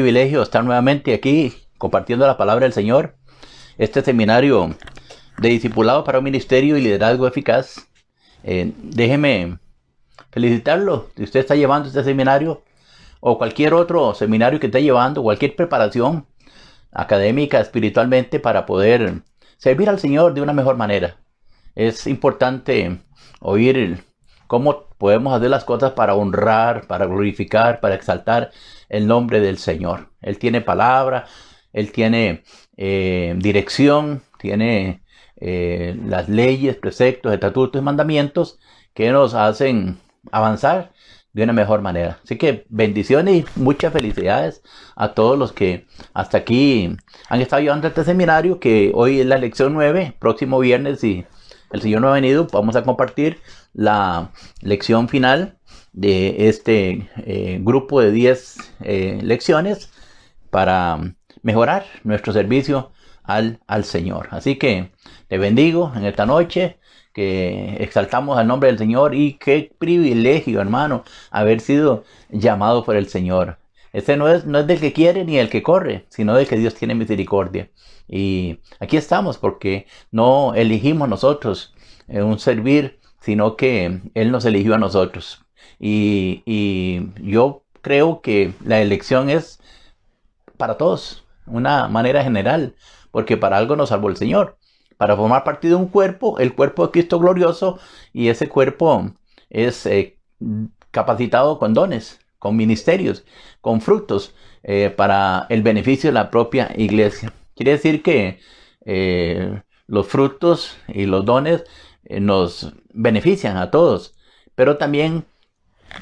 Privilegio estar nuevamente aquí compartiendo la palabra del Señor. Este seminario de discipulado para un ministerio y liderazgo eficaz. Déjeme felicitarlo si usted está llevando este seminario o cualquier otro seminario que esté llevando, cualquier preparación académica, espiritualmente, para poder servir al Señor de una mejor manera. Es importante oír cómo podemos hacer las cosas para honrar, para glorificar, para exaltar el nombre del Señor. Él tiene palabra, Él tiene dirección, tiene las leyes, preceptos, estatutos y mandamientos que nos hacen avanzar de una mejor manera. Así que bendiciones y muchas felicidades a todos los que hasta aquí han estado llevando este seminario, que hoy es la lección 9, próximo viernes, si el Señor no ha venido, vamos a compartir la lección final de este grupo de 10 lecciones para mejorar nuestro servicio al Señor. Así que te bendigo en esta noche, que exaltamos al nombre del Señor, y qué privilegio, hermano, haber sido llamado por el Señor. Este no es del que quiere ni el que corre, sino del que Dios tiene misericordia. Y aquí estamos porque no elegimos nosotros un servir, sino que Él nos eligió a nosotros. Y yo creo que la elección es para todos, una manera general, porque para algo nos salvó el Señor, para formar parte de un cuerpo, el cuerpo de Cristo glorioso, y ese cuerpo es capacitado con dones, con ministerios, con frutos, para el beneficio de la propia iglesia. Quiere decir que los frutos y los dones nos benefician a todos, pero también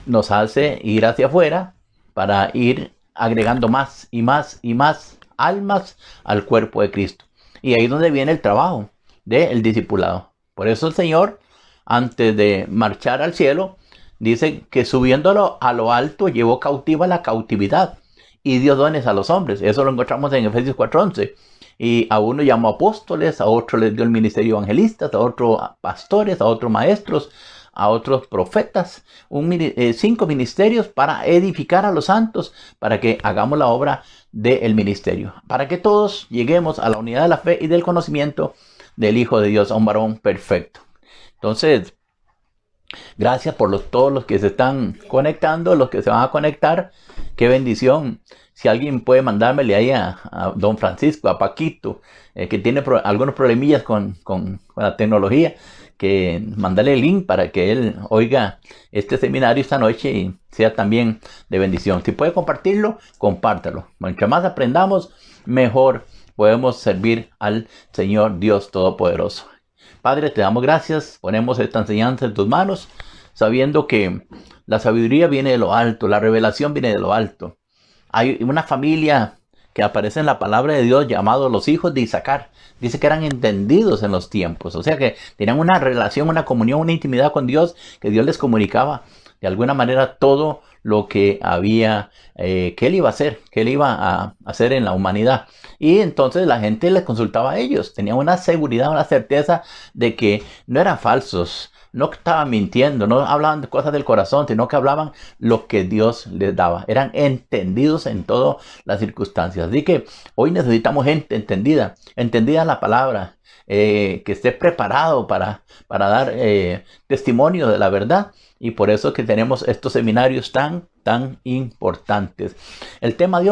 nos hace ir hacia afuera para ir agregando más y más y más almas al cuerpo de Cristo. Y ahí es donde viene el trabajo del discipulado. Por eso el Señor, antes de marchar al cielo, dice que subiéndolo a lo alto, llevó cautiva la cautividad y dio dones a los hombres. Eso lo encontramos en Efesios 4:11. Y a uno llamó apóstoles, a otro les dio el ministerio evangelistas, a otros pastores, a otros maestros, a otros profetas, 5 ministerios para edificar a los santos, para que hagamos la obra del ministerio, para que todos lleguemos a la unidad de la fe y del conocimiento del Hijo de Dios, a un varón perfecto. Entonces, gracias por todos los que se están conectando, los que se van a conectar. Qué bendición. Si alguien puede mandármele ahí a don Francisco, a Paquito, que tiene algunos problemillas con la tecnología, que mandarle el link para que él oiga este seminario esta noche y sea también de bendición. Si puede compartirlo, compártalo. Mientras más aprendamos, mejor podemos servir al Señor Dios Todopoderoso. Padre, te damos gracias, ponemos esta enseñanza en tus manos, sabiendo que la sabiduría viene de lo alto, la revelación viene de lo alto. Hay una familia que aparece en la palabra de Dios llamados los hijos de Isaacar. Dice que eran entendidos en los tiempos, o sea que tenían una relación, una comunión, una intimidad con Dios, que Dios les comunicaba de alguna manera todo lo que había, que Él iba a hacer, que Él iba a hacer en la humanidad. Y entonces la gente les consultaba a ellos, tenían una seguridad, una certeza de que no eran falsos, no estaban mintiendo, no hablaban de cosas del corazón, sino que hablaban lo que Dios les daba. Eran entendidos en todas las circunstancias. Así que hoy necesitamos gente entendida en la palabra, que esté preparado para dar testimonio de la verdad. Y por eso es que tenemos estos seminarios tan importantes. El tema de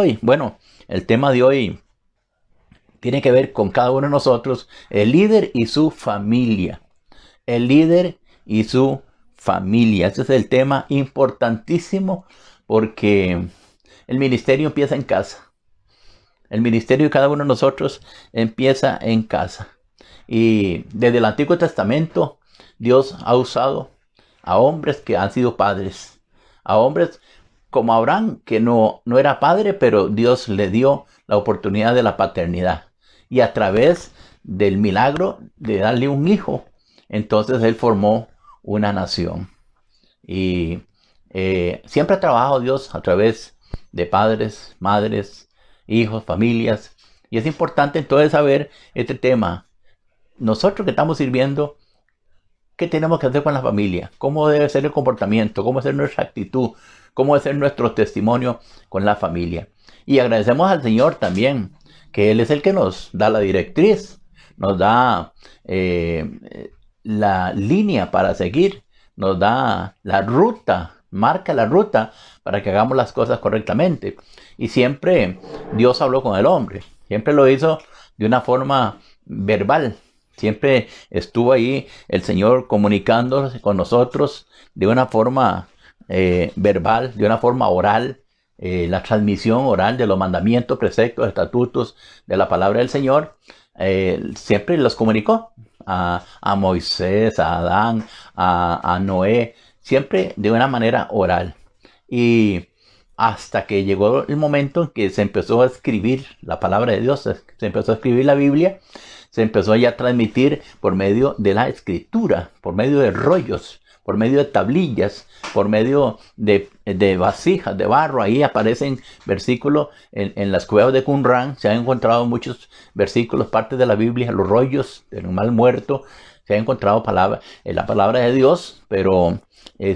hoy, tiene que ver con cada uno de nosotros, el líder y su familia. El líder y su familia. Este es el tema importantísimo, porque el ministerio empieza en casa. El ministerio de cada uno de nosotros empieza en casa. Y desde el Antiguo Testamento, Dios ha usado a hombres que han sido padres. A hombres como Abraham, que no era padre, pero Dios le dio la oportunidad de la paternidad. Y a través del milagro de darle un hijo, entonces él formó una nación. Y siempre ha trabajado Dios a través de padres, madres, hijos, familias. Y es importante entonces saber este tema. Nosotros que estamos sirviendo, ¿qué tenemos que hacer con la familia? ¿Cómo debe ser el comportamiento? ¿Cómo debe ser nuestra actitud? cómo debe ser nuestro testimonio con la familia. Y agradecemos al Señor también, que Él es el que nos da la directriz, nos da la línea para seguir, nos da la ruta, marca la ruta para que hagamos las cosas correctamente. Y siempre Dios habló con el hombre, siempre lo hizo de una forma verbal. Siempre estuvo ahí el Señor comunicándose con nosotros de una forma verbal, de una forma oral, la transmisión oral de los mandamientos, preceptos, estatutos de la palabra del Señor. Siempre los comunicó a Moisés, a Adán, a Noé, siempre de una manera oral. Y hasta que llegó el momento en que se empezó a escribir la palabra de Dios, se empezó a escribir la Biblia, se empezó ya a transmitir por medio de la escritura, por medio de rollos, por medio de tablillas, por medio de vasijas de barro. Ahí aparecen versículos en las cuevas de Qumran. Se han encontrado muchos versículos, partes de la Biblia, los rollos del mal muerto. Se ha encontrado la palabra de Dios, pero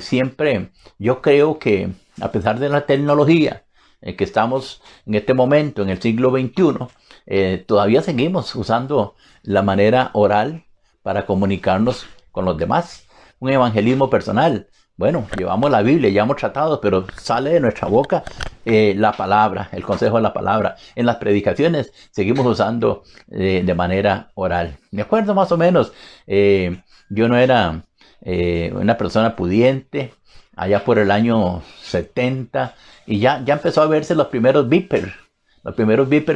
siempre yo creo que a pesar de la tecnología que estamos en este momento, en el siglo XXI, todavía seguimos usando la manera oral para comunicarnos con los demás. Un evangelismo personal. Bueno, llevamos la Biblia, llevamos tratados, pero sale de nuestra boca la palabra, el consejo de la palabra. En las predicaciones seguimos usando de manera oral. Me acuerdo más o menos, yo no era una persona pudiente, allá por el año 70, y ya empezó a verse los primeros beepers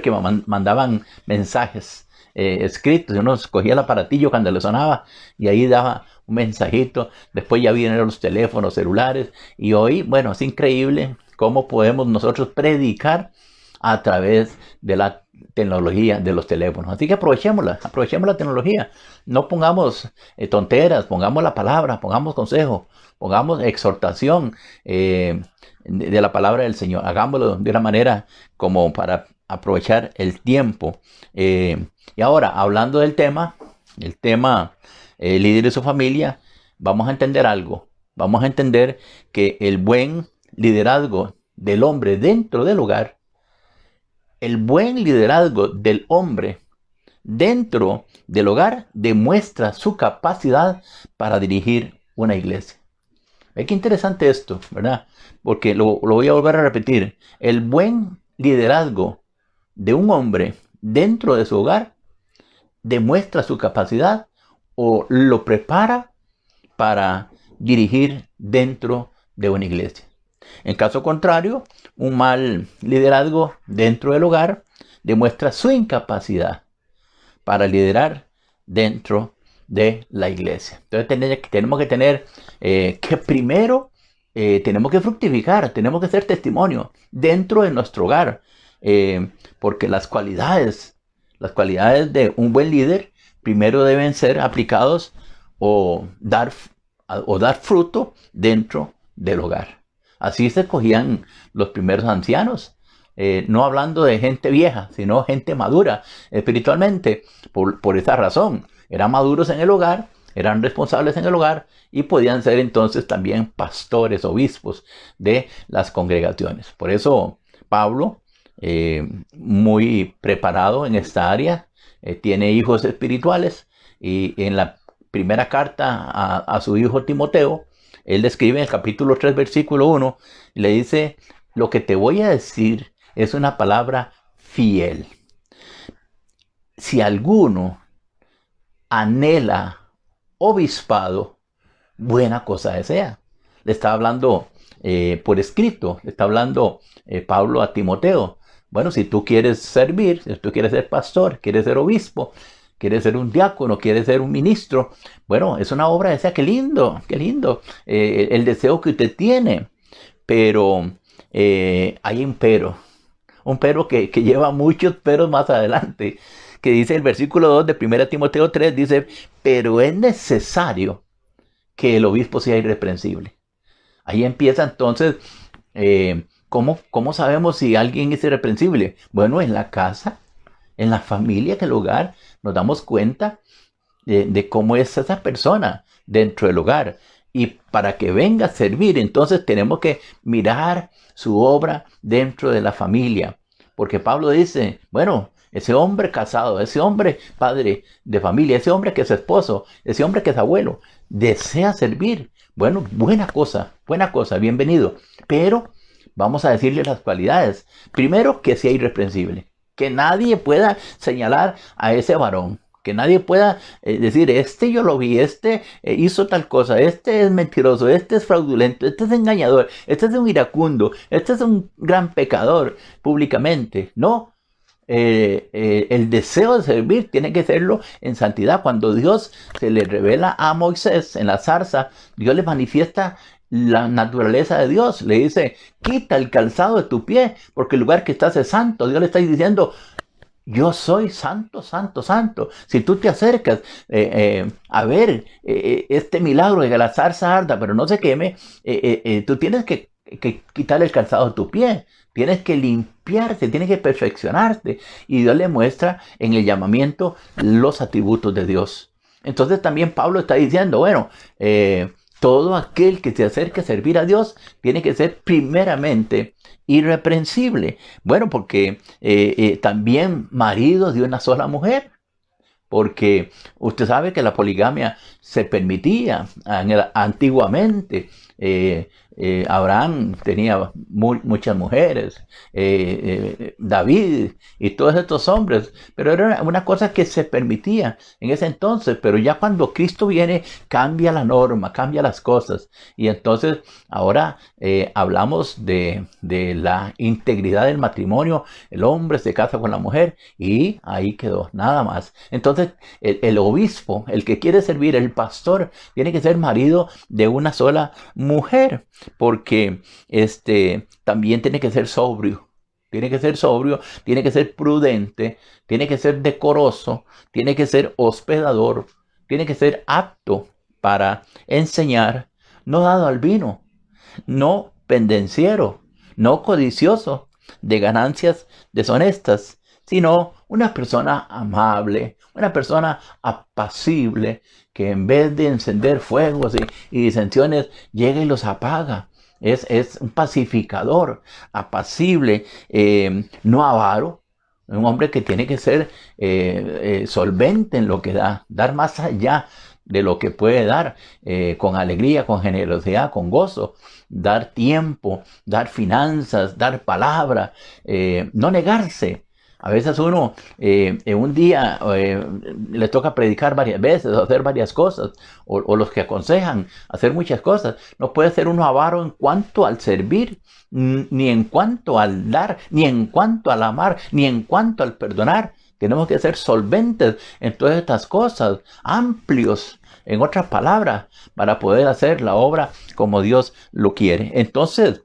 que mandaban mensajes escritos. Uno cogía el aparatillo cuando le sonaba y ahí daba un mensajito. Después ya vienen los teléfonos celulares, y hoy, bueno, es increíble cómo podemos nosotros predicar a través de la tecnología de los teléfonos. Así que aprovechemos la tecnología. No pongamos tonteras, pongamos la palabra, pongamos consejo, pongamos exhortación de la palabra del Señor. Hagámoslo de una manera como para aprovechar el tiempo. Y ahora, hablando del tema, el líder y su familia, vamos a entender algo. Vamos a entender que el buen liderazgo del hombre dentro del hogar, el buen liderazgo del hombre dentro del hogar demuestra su capacidad para dirigir una iglesia. Ve qué interesante esto, ¿verdad? Porque lo voy a volver a repetir. El buen liderazgo de un hombre dentro de su hogar demuestra su capacidad o lo prepara para dirigir dentro de una iglesia. En caso contrario, un mal liderazgo dentro del hogar demuestra su incapacidad para liderar dentro de la iglesia. Entonces tenemos que tener que primero tenemos que fructificar, tenemos que ser testimonio dentro de nuestro hogar, porque las cualidades de un buen líder primero deben ser aplicados o dar fruto dentro del hogar. Así se escogían los primeros ancianos, no hablando de gente vieja, sino gente madura espiritualmente. Por esa razón, eran maduros en el hogar, eran responsables en el hogar y podían ser entonces también pastores, obispos de las congregaciones. Por eso Pablo, muy preparado en esta área, tiene hijos espirituales, y en la primera carta a su hijo Timoteo, él le escribe en el capítulo 3, versículo 1, y le dice: lo que te voy a decir es una palabra fiel. Si alguno anhela obispado, buena cosa desea. Le está hablando por escrito, le está hablando Pablo a Timoteo. Bueno, si tú quieres servir, si tú quieres ser pastor, quieres ser obispo, quieres ser un diácono, quieres ser un ministro, bueno, es una obra desea. Qué lindo, el deseo que usted tiene. Pero hay un pero que lleva muchos peros más adelante, que dice el versículo 2 de 1 Timoteo 3, dice: pero es necesario que el obispo sea irreprensible. Ahí empieza entonces, ¿cómo sabemos si alguien es irreprensible? Bueno, en la casa, en la familia, en el hogar, nos damos cuenta de cómo es esa persona dentro del hogar. Y para que venga a servir, entonces tenemos que mirar su obra dentro de la familia. Porque Pablo dice, bueno, ese hombre casado, ese hombre padre de familia, ese hombre que es esposo, ese hombre que es abuelo, desea servir. Bueno, buena cosa, bienvenido. Pero vamos a decirle las cualidades. Primero, que sea irreprensible. Que nadie pueda señalar a ese varón. Que nadie pueda decir, este yo lo vi, este hizo tal cosa, este es mentiroso, este es fraudulento, este es engañador, este es un iracundo, este es un gran pecador públicamente. No, el deseo de servir tiene que serlo en santidad. Cuando Dios se le revela a Moisés en la zarza, Dios le manifiesta la naturaleza de Dios. Le dice, quita el calzado de tu pie, porque el lugar que estás es santo. Dios le está diciendo, yo soy santo, santo, santo. Si tú te acercas a ver este milagro de que la zarza arda, pero no se queme, tú tienes que quitar el calzado de tu pie. Tienes que limpiarte, tienes que perfeccionarte. Y Dios le muestra en el llamamiento los atributos de Dios. Entonces también Pablo está diciendo, bueno, todo aquel que se acerque a servir a Dios tiene que ser primeramente irreprensible. Bueno, porque también maridos de una sola mujer. Porque usted sabe que la poligamia se permitía antiguamente. Abraham tenía muchas mujeres, David y todos estos hombres, pero era una cosa que se permitía en ese entonces. Pero ya cuando Cristo viene, cambia la norma, cambia las cosas, y entonces ahora hablamos de la integridad del matrimonio. El hombre se casa con la mujer y ahí quedó, nada más. Entonces el obispo, el que quiere servir, el pastor, tiene que ser marido de una sola mujer, porque también tiene que ser sobrio. Tiene que ser sobrio, tiene que ser prudente, tiene que ser decoroso, tiene que ser hospedador, tiene que ser apto para enseñar, no dado al vino, no pendenciero, no codicioso de ganancias deshonestas, sino una persona amable, una persona apacible, que en vez de encender fuegos y disensiones, llega y los apaga. Es un pacificador, apacible, no avaro. Un hombre que tiene que ser solvente en lo que da, dar más allá de lo que puede dar, con alegría, con generosidad, con gozo, dar tiempo, dar finanzas, dar palabra, no negarse. A veces uno en un día le toca predicar varias veces, o hacer varias cosas, o los que aconsejan hacer muchas cosas. No puede ser uno avaro en cuanto al servir, ni en cuanto al dar, ni en cuanto al amar, ni en cuanto al perdonar. Tenemos que ser solventes en todas estas cosas, amplios, en otras palabras, para poder hacer la obra como Dios lo quiere. Entonces,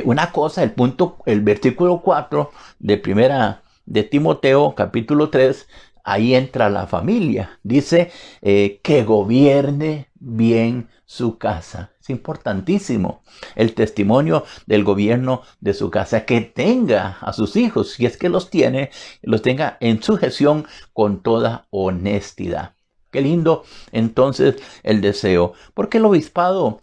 una cosa, el versículo 4 de primera de Timoteo, capítulo 3, ahí entra la familia. Dice que gobierne bien su casa. Es importantísimo el testimonio del gobierno de su casa, que tenga a sus hijos, si es que los tiene, los tenga en sujeción con toda honestidad. Qué lindo entonces el deseo, porque al obispo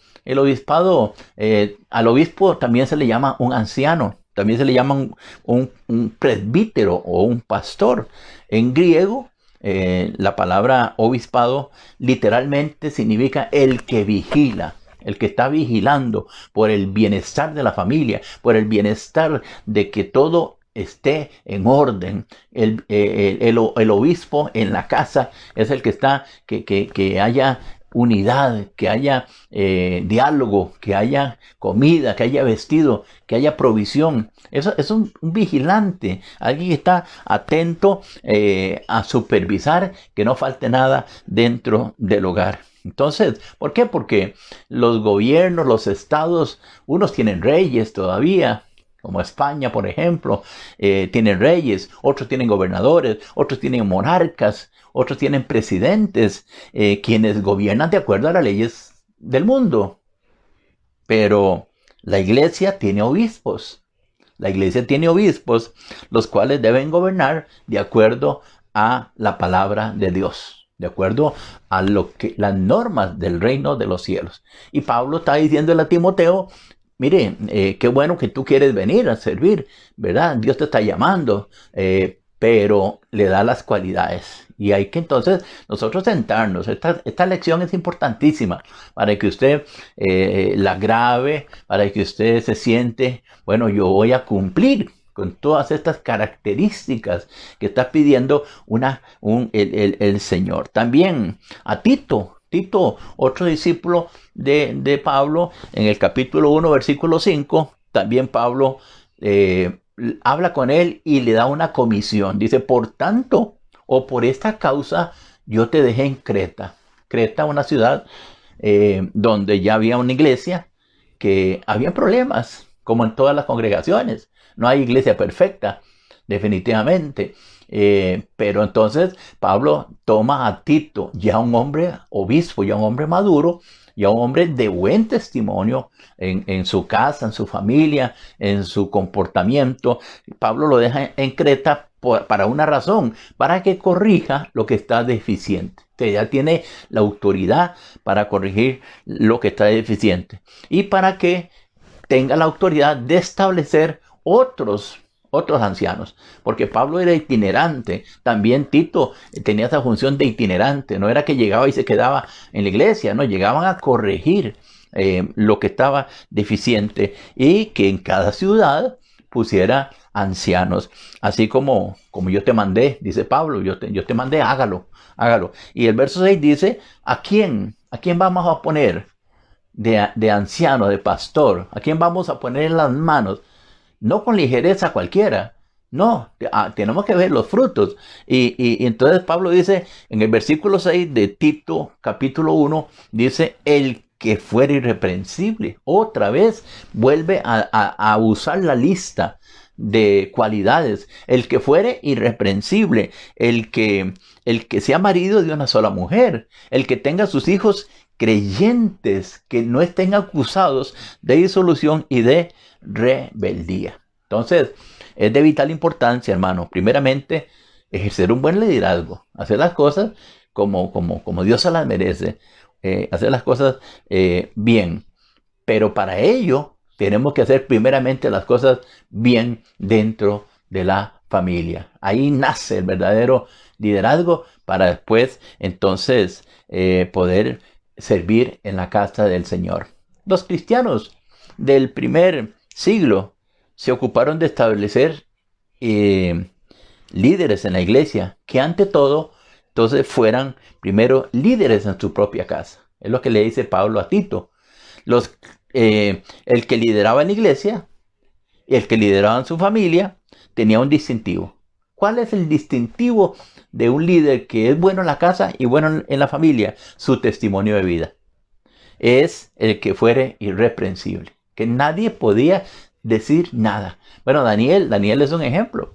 también se le llama un anciano, también se le llama un presbítero o un pastor. En griego, la palabra obispado literalmente significa el que vigila, el que está vigilando por el bienestar de la familia, por el bienestar de que todo esté en orden. El obispo en la casa es el que está, que haya unidad, que haya diálogo, que haya comida, que haya vestido, que haya provisión. Eso es un vigilante, alguien que está atento a supervisar que no falte nada dentro del hogar. Entonces, ¿por qué? Porque los gobiernos, los estados, unos tienen reyes todavía, como España, por ejemplo, tienen reyes, otros tienen gobernadores, otros tienen monarcas, otros tienen presidentes, quienes gobiernan de acuerdo a las leyes del mundo. Pero la iglesia tiene obispos. La iglesia tiene obispos, los cuales deben gobernar de acuerdo a la palabra de Dios. de acuerdo a lo que las normas del reino de los cielos. Y Pablo está diciéndole a Timoteo, mire, qué bueno que tú quieres venir a servir, ¿verdad? Dios te está llamando, pero le da las cualidades. Y hay que entonces nosotros sentarnos. Esta lección es importantísima para que usted la grabe, para que usted se siente, bueno, yo voy a cumplir con todas estas características que está pidiendo el Señor. También a Tito, otro discípulo de Pablo, en el capítulo 1, versículo 5, también Pablo habla con él y le da una comisión. Dice, por tanto, o por esta causa, yo te dejé en Creta. Creta, una ciudad donde ya había una iglesia, que había problemas, como en todas las congregaciones. No hay iglesia perfecta, definitivamente. Pero entonces Pablo toma a Tito, ya un hombre obispo, ya un hombre maduro, ya un hombre de buen testimonio en su casa, en su familia, en su comportamiento. Pablo lo deja en Creta para una razón, para que corrija lo que está deficiente. Usted ya tiene la autoridad para corregir lo que está deficiente y para que tenga la autoridad de establecer otros ancianos, porque Pablo era itinerante, también Tito tenía esa función de itinerante, no era que llegaba y se quedaba en la iglesia, no, llegaban a corregir lo que estaba deficiente y que en cada ciudad pusiera ancianos, así como yo te mandé, dice Pablo, yo te mandé, hágalo. Y el verso 6 dice, ¿a quién vamos a poner de anciano, de pastor? ¿A quién vamos a poner en las manos? No con ligereza cualquiera, no, tenemos que ver los frutos. Y entonces Pablo dice, en el versículo 6 de Tito, capítulo 1, dice, el que fuera irreprensible. Otra vez vuelve a usar la lista de cualidades. El que fuere irreprensible, el que sea marido de una sola mujer, el que tenga sus hijos creyentes, que no estén acusados de disolución y de rebeldía. Entonces, es de vital importancia, hermano, primeramente, ejercer un buen liderazgo, hacer las cosas como Dios se las merece, hacer las cosas bien. Pero para ello, tenemos que hacer primeramente las cosas bien dentro de la familia. Ahí nace el verdadero liderazgo para después, entonces, poder servir en la casa del Señor. Los cristianos del primer siglo se ocuparon de establecer líderes en la iglesia que ante todo entonces fueran primero líderes en su propia casa. Es lo que le dice Pablo a Tito. El que lideraba en la iglesia y el que lideraba en su familia tenía un distintivo. ¿Cuál es el distintivo de un líder que es bueno en la casa y bueno en la familia? Su testimonio de vida. Es el que fuere irreprensible, que nadie podía decir nada. Bueno, Daniel es un ejemplo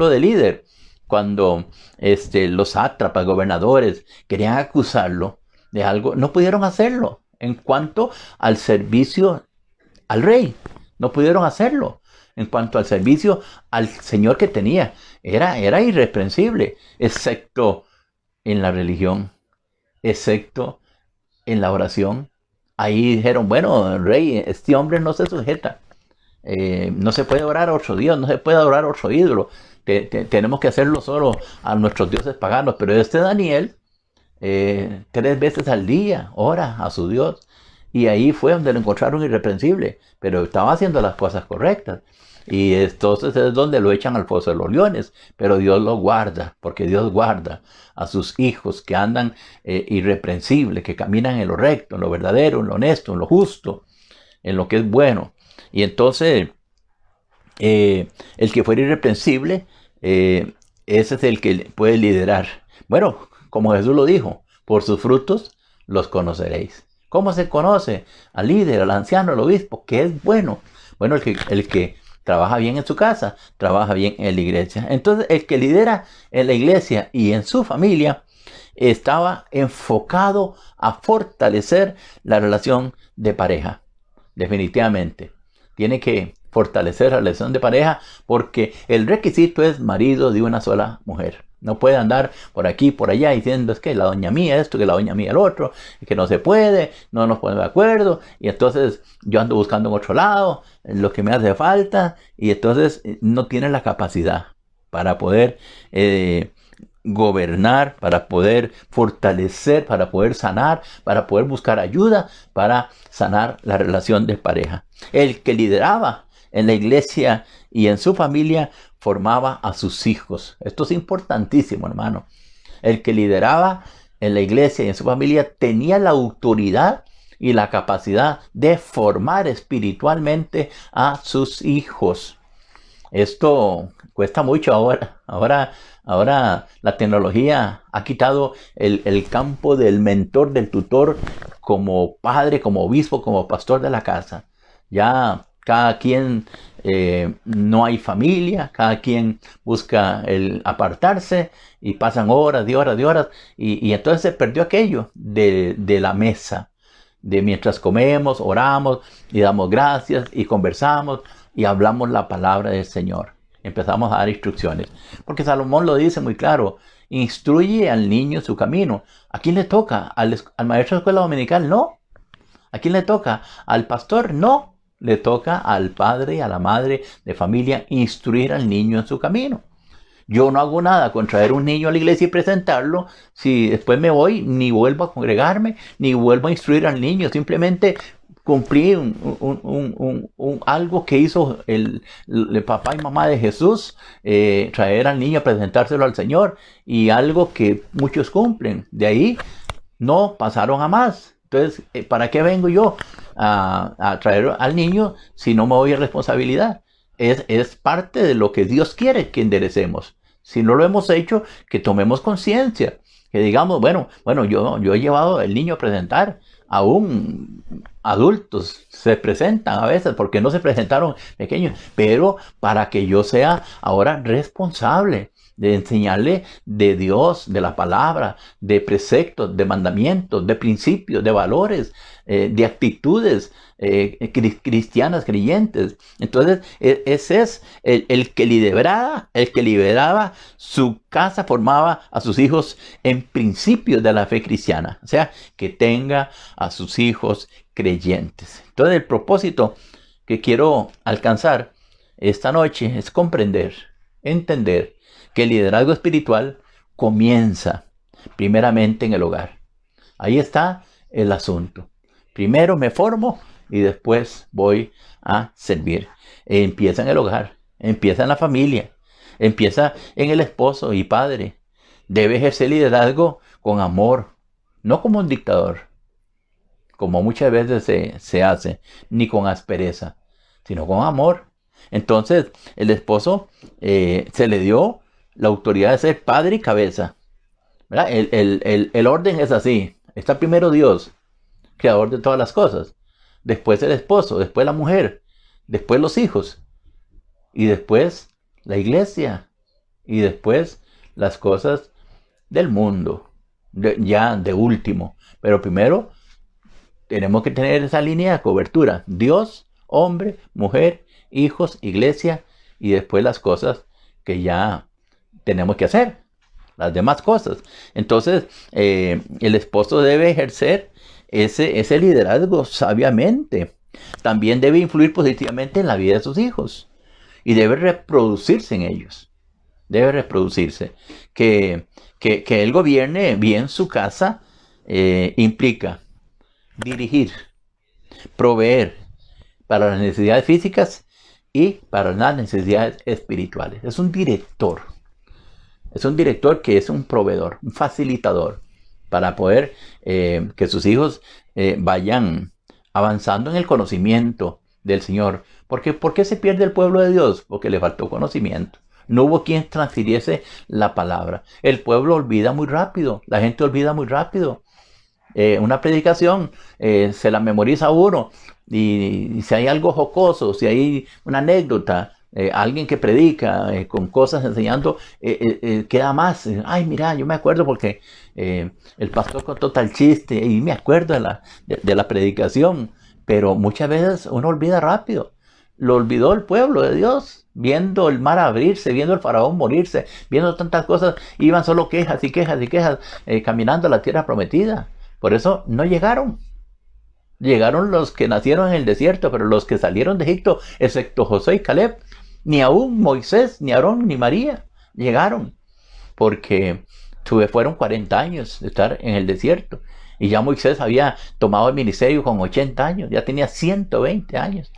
de líder. Cuando los sátrapas, gobernadores querían acusarlo de algo, no pudieron hacerlo. En cuanto al servicio al rey, no pudieron hacerlo. En cuanto al servicio al Señor que tenía, era irreprensible, excepto en la religión, excepto en la oración. Ahí dijeron, bueno, rey, este hombre no se sujeta. No se puede orar a otro Dios, no se puede adorar a otro ídolo. Tenemos que hacerlo solo a nuestros dioses paganos. Pero Daniel, 3 veces al día, ora a su Dios. Y ahí fue donde lo encontraron irreprensible. Pero estaba haciendo las cosas correctas. Y entonces es donde lo echan al foso de los leones. Pero Dios lo guarda, porque Dios guarda a sus hijos que andan irreprensibles, que caminan en lo recto, en lo verdadero, en lo honesto, en lo justo, en lo que es bueno. Y entonces, el que fuera irreprensible, ese es el que puede liderar. Bueno, como Jesús lo dijo, por sus frutos los conoceréis. ¿Cómo se conoce al líder, al anciano, al obispo? Que es bueno. Bueno, el que trabaja bien en su casa, trabaja bien en la iglesia. Entonces, el que lidera en la iglesia y en su familia estaba enfocado a fortalecer la relación de pareja. Definitivamente. Tiene que fortalecer la relación de pareja porque el requisito es marido de una sola mujer. No puede andar por aquí, por allá, diciendo es que la doña mía esto, que la doña mía el otro, que no se puede, no nos ponemos de acuerdo, y entonces yo ando buscando en otro lado lo que me hace falta, y entonces no tiene la capacidad para poder gobernar, para poder fortalecer, para poder sanar, para poder buscar ayuda, para sanar la relación de pareja. El que lideraba en la iglesia y en su familia formaba a sus hijos. Esto es importantísimo, hermano. El que lideraba en la iglesia y en su familia tenía la autoridad y la capacidad de formar espiritualmente a sus hijos. Esto cuesta mucho ahora. Ahora la tecnología ha quitado el campo del mentor, del tutor, como padre, como obispo, como pastor de la casa. Ya cada quien, no hay familia, cada quien busca el apartarse y pasan horas y horas y horas. Y entonces se perdió aquello de la mesa, de mientras comemos, oramos y damos gracias y conversamos y hablamos la palabra del Señor. Empezamos a dar instrucciones. Porque Salomón lo dice muy claro. Instruye al niño su camino. ¿A quién le toca? ¿Al maestro de escuela dominical? No. ¿A quién le toca? ¿Al pastor? No. Le toca al padre y a la madre de familia instruir al niño en su camino. Yo no hago nada con traer un niño a la iglesia y presentarlo si después me voy, ni vuelvo a congregarme, ni vuelvo a instruir al niño. Simplemente cumplí algo que hizo el papá y mamá de Jesús, traer al niño a presentárselo al Señor, y algo que muchos cumplen. De ahí no pasaron a más. Entonces, ¿para qué vengo yo a traer al niño si no me voy a responsabilidad? Es parte de lo que Dios quiere que enderecemos. Si no lo hemos hecho, que tomemos conciencia. Que digamos, bueno, yo he llevado al niño a presentar. Aún adultos se presentan a veces porque no se presentaron pequeños. Pero para que yo sea ahora responsable de enseñarle de Dios, de la palabra, de preceptos, de mandamientos, de principios, de valores, de actitudes cristianas, creyentes. Entonces, ese es el que lideraba su casa, formaba a sus hijos en principios de la fe cristiana. O sea, que tenga a sus hijos creyentes. Entonces, el propósito que quiero alcanzar esta noche es comprender, entender que el liderazgo espiritual comienza primeramente en el hogar. Ahí está el asunto. Primero me formo y después voy a servir. Empieza en el hogar, empieza en la familia, empieza en el esposo y padre. Debe ejercer liderazgo con amor, no como un dictador, como muchas veces se hace, ni con aspereza, sino con amor. Entonces, el esposo se le dio la autoridad de ser padre y cabeza, ¿verdad? El orden es así. Está primero Dios, creador de todas las cosas. Después el esposo, después la mujer, después los hijos, y después la iglesia, y después las cosas del mundo, ya de último. Pero primero tenemos que tener esa línea de cobertura. Dios, hombre, mujer, hijos, iglesia, y después las cosas que ya tenemos que hacer, las demás cosas. Entonces, el esposo debe ejercer ese liderazgo sabiamente. También debe influir positivamente en la vida de sus hijos y debe reproducirse en ellos. Debe reproducirse. Que él gobierne bien su casa implica dirigir, proveer para las necesidades físicas y para las necesidades espirituales. Es un director. Es un director que es un proveedor, un facilitador, para poder que sus hijos vayan avanzando en el conocimiento del Señor. Porque ¿por qué se pierde el pueblo de Dios? Porque le faltó conocimiento. No hubo quien transfiriese la palabra. El pueblo olvida muy rápido, la gente olvida muy rápido. Una predicación se la memoriza uno, y si hay algo jocoso, si hay una anécdota, alguien que predica con cosas enseñando, queda más. Ay, mira, yo me acuerdo porque el pastor contó tal chiste y me acuerdo de la predicación. Pero muchas veces uno olvida rápido. lo olvidó el pueblo de Dios. Viendo el mar abrirse, viendo el faraón morirse, viendo tantas cosas, iban solo quejas y quejas y quejas, caminando a la tierra prometida. Por eso no llegaron. Llegaron los que nacieron en el desierto, pero los que salieron de Egipto, excepto Josué y Caleb, ni aún Moisés, ni Aarón, ni María, llegaron. Porque fueron 40 años de estar en el desierto. Y ya Moisés había tomado el ministerio con 80 años, ya tenía 120 años.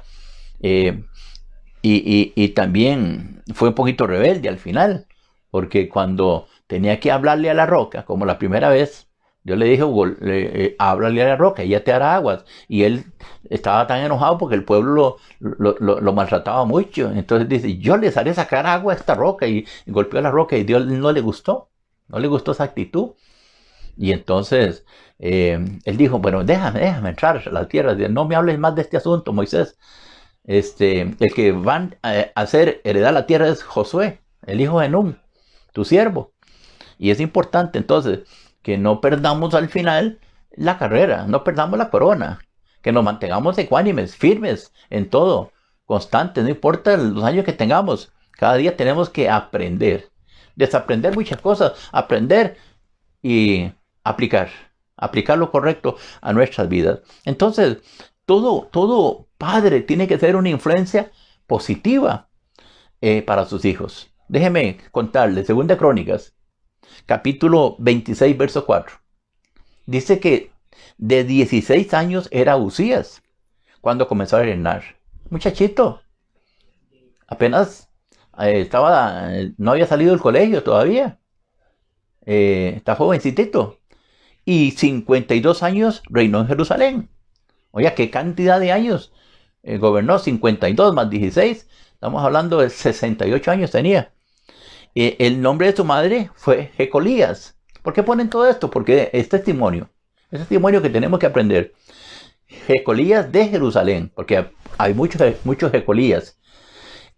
Y también fue un poquito rebelde al final, porque cuando tenía que hablarle a la roca, como la primera vez, Dios le dijo, háblale a la roca, ella te hará aguas. Y él estaba tan enojado porque el pueblo lo maltrataba mucho. Entonces dice, yo les haré sacar agua a esta roca. Y golpeó a la roca y Dios no le gustó esa actitud. Y entonces él dijo, bueno, déjame entrar a la tierra. No me hables más de este asunto, Moisés. El que van a hacer heredar la tierra es Josué, el hijo de Nun, tu siervo. Y es importante entonces que no perdamos al final la carrera, no perdamos la corona, que nos mantengamos ecuánimes, firmes en todo, constantes, no importa los años que tengamos. Cada día tenemos que aprender, desaprender muchas cosas, aprender y aplicar lo correcto a nuestras vidas. Entonces, todo padre tiene que ser una influencia positiva para sus hijos. Déjeme contarles, 2 Crónicas, capítulo 26, verso 4. Dice que de 16 años era Uzías cuando comenzó a reinar. Muchachito, apenas no había salido del colegio todavía. Está jovencitito. Y 52 años reinó en Jerusalén. Oye, ¿qué cantidad de años? Gobernó 52 más 16. Estamos hablando de 68 años tenía. El nombre de su madre fue Jecolías. ¿Por qué ponen todo esto? Porque es testimonio que tenemos que aprender. Jecolías de Jerusalén, porque hay muchos Jecolías.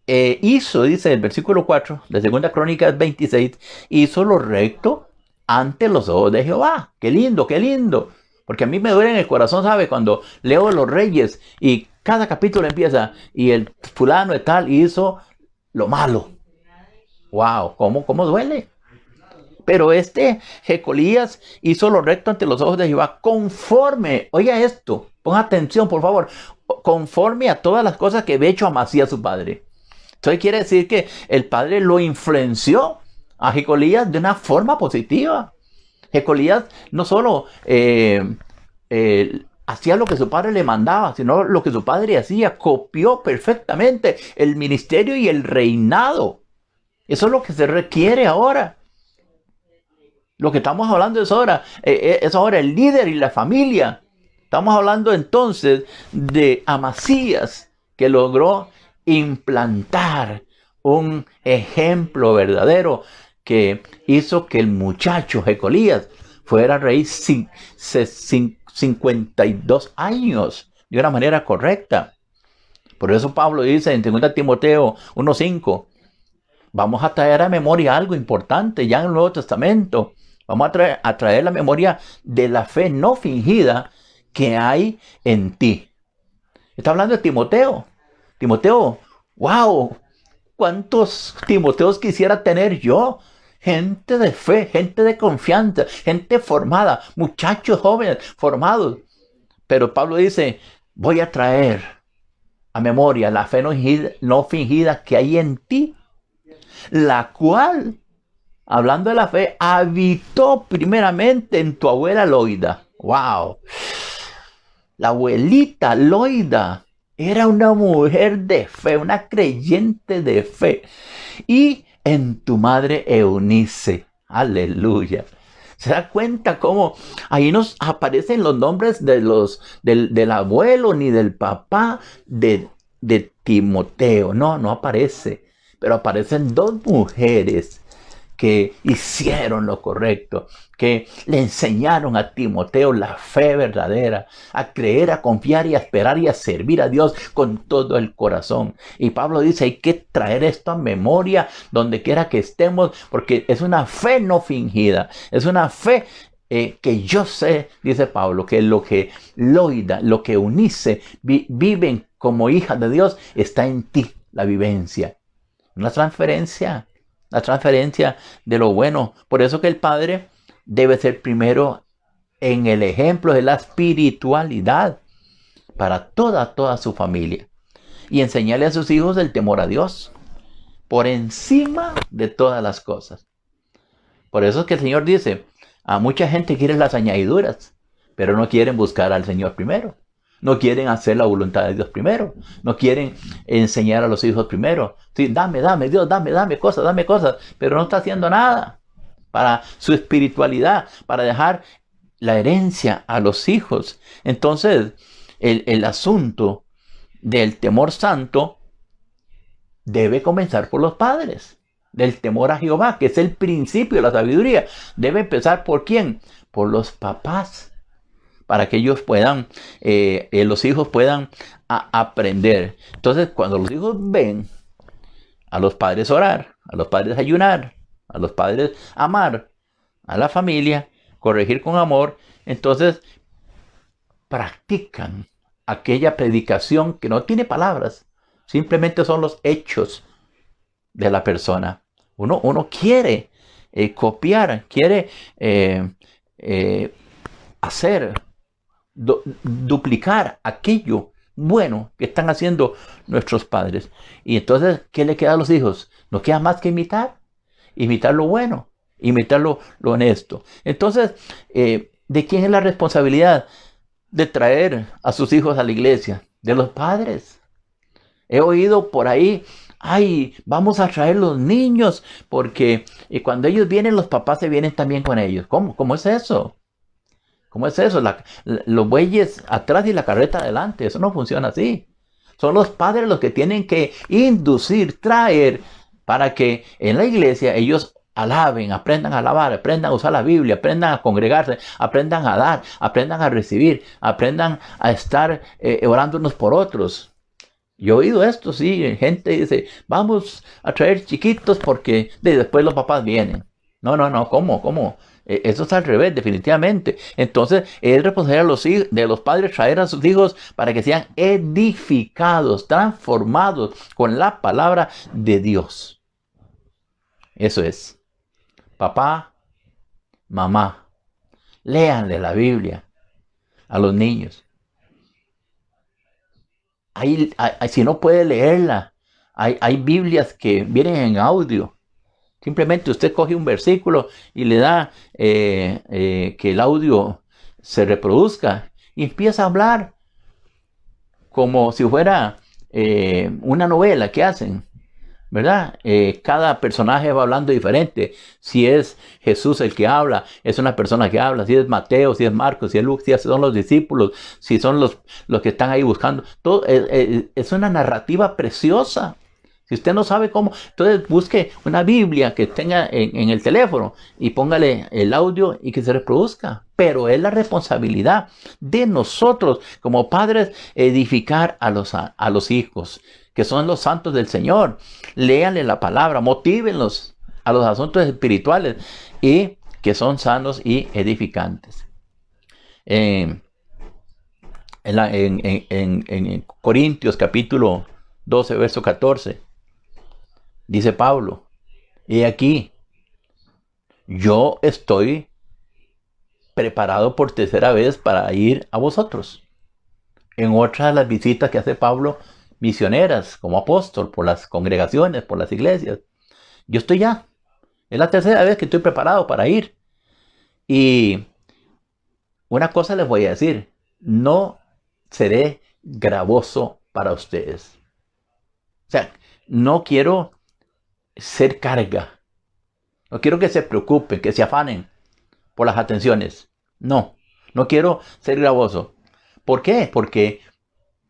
Dice el versículo 4 de 2 Crónicas 26, hizo lo recto ante los ojos de Jehová. ¡Qué lindo, qué lindo! Porque a mí me duele en el corazón, ¿sabe? Cuando leo los reyes y cada capítulo empieza y el fulano de tal hizo lo malo. ¡Wow! ¿Cómo duele? Pero Jecolías hizo lo recto ante los ojos de Jehová conforme, oiga esto, ponga atención por favor, conforme a todas las cosas que había hecho Amasías su padre. Entonces quiere decir que el padre lo influenció a Jecolías de una forma positiva. Jecolías no solo hacía lo que su padre le mandaba, sino lo que su padre hacía, copió perfectamente el ministerio y el reinado. Eso es lo que se requiere ahora. Lo que estamos hablando es ahora el líder y la familia. Estamos hablando entonces de Amasías, que logró implantar un ejemplo verdadero que hizo que el muchacho Jecolías fuera rey 52 años de una manera correcta. Por eso Pablo dice en 2 Timoteo 1:5, vamos a traer a memoria algo importante ya en el Nuevo Testamento. Vamos a traer la memoria de la fe no fingida que hay en ti. Está hablando de Timoteo. Timoteo, wow, ¿cuántos Timoteos quisiera tener yo? Gente de fe, gente de confianza, gente formada, muchachos jóvenes formados. Pero Pablo dice, voy a traer a memoria la fe no fingida que hay en ti, la cual, hablando de la fe, habitó primeramente en tu abuela Loida. ¡Wow! La abuelita Loida era una mujer de fe, una creyente de fe. Y en tu madre Eunice. ¡Aleluya! ¿Se da cuenta cómo ahí nos aparecen los nombres del abuelo ni del papá de Timoteo? No aparece. Pero aparecen 2 mujeres que hicieron lo correcto, que le enseñaron a Timoteo la fe verdadera, a creer, a confiar y a esperar y a servir a Dios con todo el corazón. Y Pablo dice, hay que traer esto a memoria donde quiera que estemos, porque es una fe no fingida, es una fe que yo sé, dice Pablo, que lo que Loida, lo que Eunice viven como hijas de Dios, está en ti, la vivencia. Una transferencia de lo bueno. Por eso que el padre debe ser primero en el ejemplo de la espiritualidad para toda su familia. Y enseñarle a sus hijos el temor a Dios por encima de todas las cosas. Por eso es que el Señor dice, a mucha gente quiere las añadiduras, pero no quieren buscar al Señor primero. No quieren hacer la voluntad de Dios primero. No quieren enseñar a los hijos primero. Sí, dame, Dios, dame cosas, pero no está haciendo nada para su espiritualidad, para dejar la herencia a los hijos. Entonces, el asunto del temor santo debe comenzar por los padres. Del temor a Jehová, que es el principio de la sabiduría. Debe empezar ¿por quién? Por los papás. Para que ellos puedan, los hijos puedan aprender. Entonces, cuando los hijos ven a los padres orar, a los padres ayunar, a los padres amar a la familia, corregir con amor, entonces practican aquella predicación que no tiene palabras, simplemente son los hechos de la persona. Uno quiere copiar, quiere hacer, duplicar aquello bueno que están haciendo nuestros padres. Y entonces, ¿qué le queda a los hijos? No queda más que imitar lo bueno, imitar lo honesto. Entonces, ¿de quién es la responsabilidad de traer a sus hijos a la iglesia? De los padres. He oído por ahí, ay, vamos a traer los niños, porque cuando ellos vienen, los papás se vienen también con ellos. ¿Cómo es eso? ¿Cómo es eso? Los bueyes atrás y la carreta adelante. Eso no funciona así. Son los padres los que tienen que inducir, traer, para que en la iglesia ellos alaben, aprendan a alabar, aprendan a usar la Biblia, aprendan a congregarse, aprendan a dar, aprendan a recibir, aprendan a estar orando unos por otros. Yo he oído esto, sí, gente dice, vamos a traer chiquitos porque después los papás vienen. No, ¿cómo? Eso es al revés, definitivamente. Entonces, es responsabilidad de los padres traer a sus hijos para que sean edificados, transformados con la palabra de Dios. Eso es. Papá, mamá, léanle la Biblia a los niños. Si no puede leerla, hay Biblias que vienen en audio. Simplemente usted coge un versículo y le da que el audio se reproduzca y empieza a hablar como si fuera una novela que hacen, ¿verdad? Cada personaje va hablando diferente. Si es Jesús el que habla, es una persona que habla. Si es Mateo, si es Marcos, si es Lucas, si son los discípulos, si son los que están ahí buscando. Todo es una narrativa preciosa. Si usted no sabe cómo, entonces busque una Biblia que tenga en el teléfono y póngale el audio y que se reproduzca. Pero es la responsabilidad de nosotros como padres edificar a los hijos, que son los santos del Señor. Léanle la palabra, motívenlos a los asuntos espirituales y que son sanos y edificantes. En Corintios capítulo 12, verso 14. Dice Pablo, y aquí, yo estoy preparado por tercera vez para ir a vosotros. En otra de las visitas que hace Pablo, misioneras como apóstol, por las congregaciones, por las iglesias. Yo estoy ya. Es la tercera vez que estoy preparado para ir. Y una cosa les voy a decir, no seré gravoso para ustedes. O sea, no quiero ser carga. No quiero que se preocupen, que se afanen por las atenciones. No quiero ser gravoso. ¿Por qué? Porque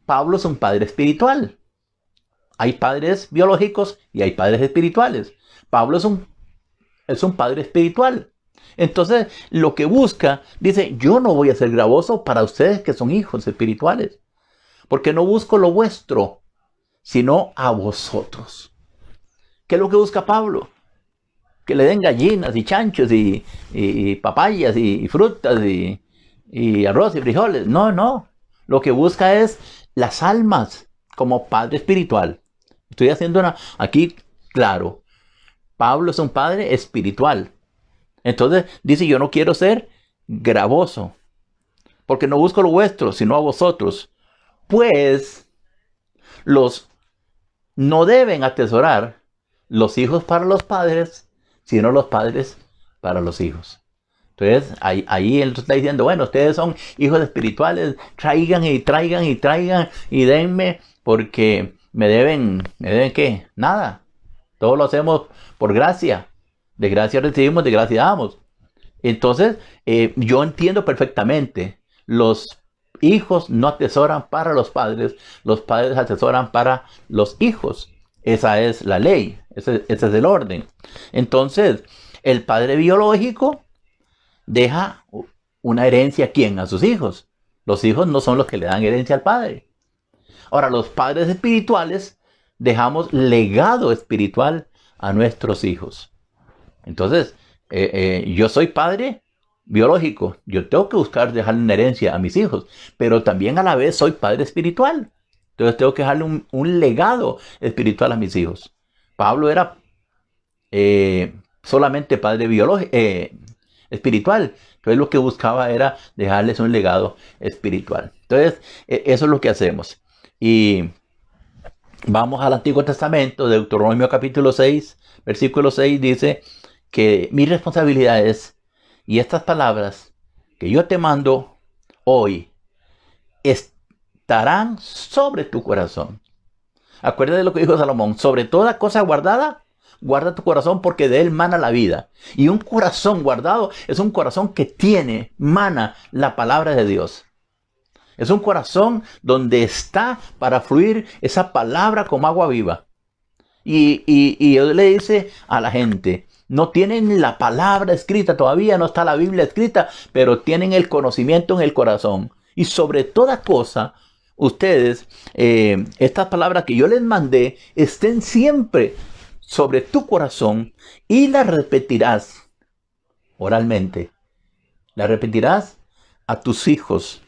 Pablo es un padre espiritual. Hay padres biológicos y hay padres espirituales. Pablo es un padre espiritual. Entonces, lo que busca, dice, yo no voy a ser gravoso para ustedes que son hijos espirituales. Porque no busco lo vuestro, sino a vosotros. ¿Qué es lo que busca Pablo? que le den gallinas y chanchos y papayas y frutas y arroz y frijoles. No, no. Lo que busca es las almas como padre espiritual. Estoy haciendo aquí claro. Pablo es un padre espiritual. Entonces dice, yo no quiero ser gravoso, porque no busco lo vuestro, sino a vosotros. Pues los no deben atesorar los hijos para los padres, sino los padres para los hijos. Entonces, ahí él está diciendo, bueno, ustedes son hijos espirituales, traigan y traigan y traigan y denme, porque me deben ¿qué? Nada. Todo lo hacemos por gracia. De gracia recibimos, de gracia damos. Entonces, yo entiendo perfectamente, los hijos no atesoran para los padres atesoran para los hijos. Esa es la ley, ese es el orden. Entonces, el padre biológico deja una herencia ¿a quién? A sus hijos. Los hijos no son los que le dan herencia al padre. Ahora, los padres espirituales dejamos legado espiritual a nuestros hijos. Entonces, yo soy padre biológico. Yo tengo que buscar dejarle una herencia a mis hijos, pero también a la vez soy padre espiritual. Entonces tengo que dejarle un legado espiritual a mis hijos. Pablo era solamente padre biológico, espiritual. Entonces lo que buscaba era dejarles un legado espiritual. Entonces eso es lo que hacemos. Y vamos al Antiguo Testamento, Deuteronomio capítulo 6, versículo 6 dice que mi responsabilidad es, y estas palabras que yo te mando hoy estarán sobre tu corazón. Acuérdate de lo que dijo Salomón, sobre toda cosa guardada, guarda tu corazón porque de él mana la vida. Y un corazón guardado es un corazón que mana la palabra de Dios. Es un corazón donde está para fluir esa palabra como agua viva. Y Dios le dice a la gente, no tienen la palabra escrita todavía, no está la Biblia escrita, pero tienen el conocimiento en el corazón. Y sobre toda cosa, ustedes, estas palabras que yo les mandé, estén siempre sobre tu corazón y las repetirás oralmente. Las repetirás a tus hijos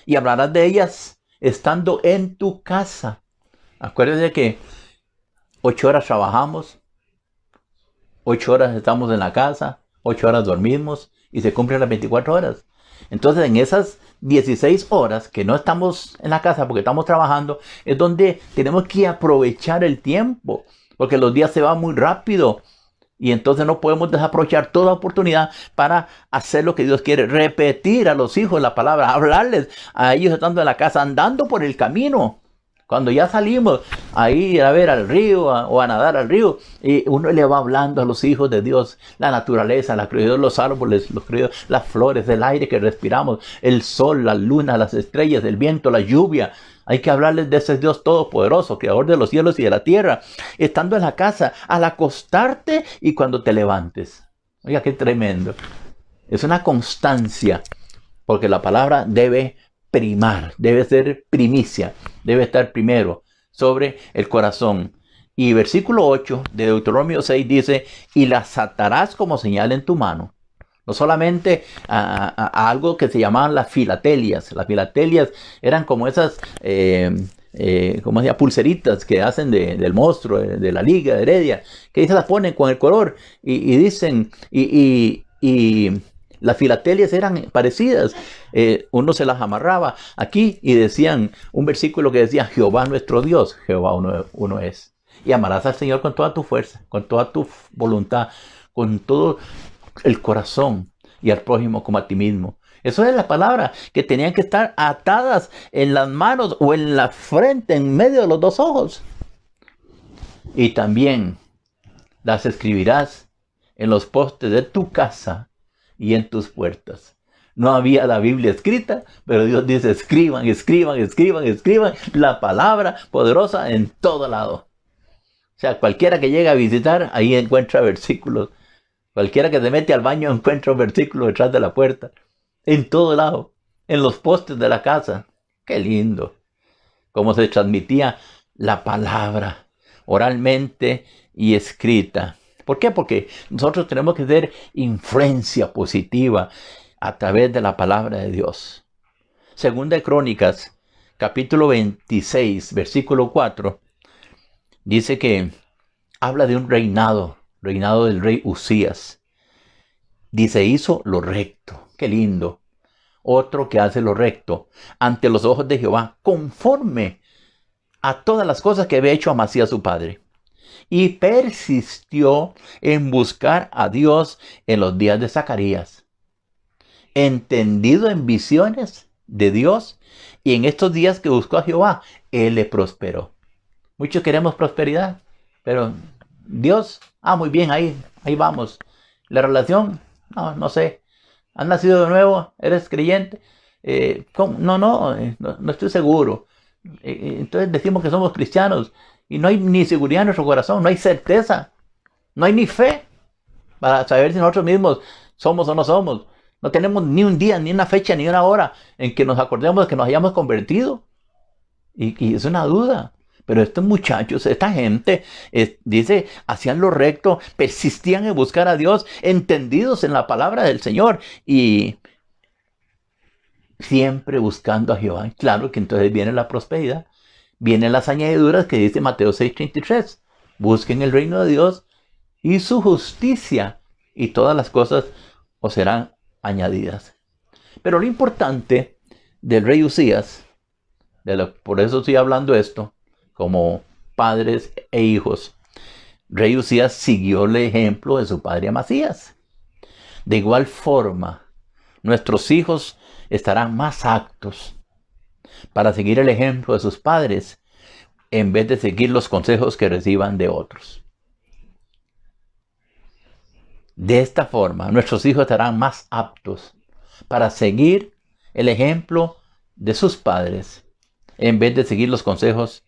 y hablarás de ellas estando en tu casa. Acuérdense que 8 horas trabajamos, 8 horas estamos en la casa, 8 horas dormimos y se cumplen las 24 horas. Entonces en esas 16 horas que no estamos en la casa porque estamos trabajando, es donde tenemos que aprovechar el tiempo, porque los días se van muy rápido y entonces no podemos desaprovechar toda oportunidad para hacer lo que Dios quiere, repetir a los hijos la palabra, hablarles a ellos estando en la casa, andando por el camino. Cuando ya salimos a ir a ver al río o a nadar al río, y uno le va hablando a los hijos de Dios, la naturaleza, la creación, los árboles, las flores, el aire que respiramos, el sol, la luna, las estrellas, el viento, la lluvia. Hay que hablarles de ese Dios todopoderoso, creador de los cielos y de la tierra, estando en la casa, al acostarte y cuando te levantes. Oiga, qué tremendo. Es una constancia, porque la palabra debe primar, debe ser primicia, debe estar primero sobre el corazón. Y versículo 8 de Deuteronomio 6 dice, y las atarás como señal en tu mano. No solamente a algo que se llamaban las filatelias. Las filatelias eran como esas ¿cómo se llama? Pulseritas que hacen del monstruo, de la liga, de Heredia, que se las ponen con el color y dicen, las filatelias eran parecidas. Uno se las amarraba aquí y decían un versículo que decía, Jehová nuestro Dios, Jehová uno es. Y amarás al Señor con toda tu fuerza, con toda tu voluntad, con todo el corazón, y al prójimo como a ti mismo. Eso es la palabra, que tenían que estar atadas en las manos o en la frente, en medio de los dos ojos. Y también las escribirás en los postes de tu casa y en tus puertas. No había la Biblia escrita, pero Dios dice, escriban, escriban, escriban, escriban la palabra poderosa en todo lado. O sea, cualquiera que llegue a visitar, ahí encuentra versículos. Cualquiera que se mete al baño encuentra un versículo detrás de la puerta. En todo lado, en los postes de la casa. ¡Qué lindo! Cómo se transmitía la palabra oralmente y escrita. ¿Por qué? Porque nosotros tenemos que tener influencia positiva a través de la palabra de Dios. Segunda de Crónicas, capítulo 26, versículo 4, dice que habla de un reinado del rey Usías. Dice, hizo lo recto. Qué lindo. Otro que hace lo recto ante los ojos de Jehová, conforme a todas las cosas que había hecho Amasías su padre. Y persistió en buscar a Dios en los días de Zacarías, entendido en visiones de Dios, y en estos días que buscó a Jehová, Él le prosperó. Muchos queremos prosperidad, pero Dios, muy bien, ahí vamos. La relación, no sé. ¿Has nacido de nuevo? ¿Eres creyente? No estoy seguro. Entonces decimos que somos cristianos y no hay ni seguridad en nuestro corazón, no hay certeza, no hay ni fe para saber si nosotros mismos somos o no somos. No tenemos ni un día, ni una fecha, ni una hora en que nos acordemos de que nos hayamos convertido. Y es una duda. Pero estos muchachos, esta gente, dice, hacían lo recto, persistían en buscar a Dios, entendidos en la palabra del Señor y siempre buscando a Jehová. Claro que entonces viene la prosperidad, vienen las añadiduras que dice Mateo 6:33. Busquen el reino de Dios y su justicia, y todas las cosas os serán añadidas. Pero lo importante del rey Usías, por eso estoy hablando esto, como padres e hijos, rey Usías siguió el ejemplo de su padre Amasías. De igual forma, nuestros hijos estarán más aptos para seguir el ejemplo de sus padres en vez de seguir los consejos que reciban de otros. De esta forma, nuestros hijos estarán más aptos para seguir el ejemplo de sus padres en vez de seguir los consejos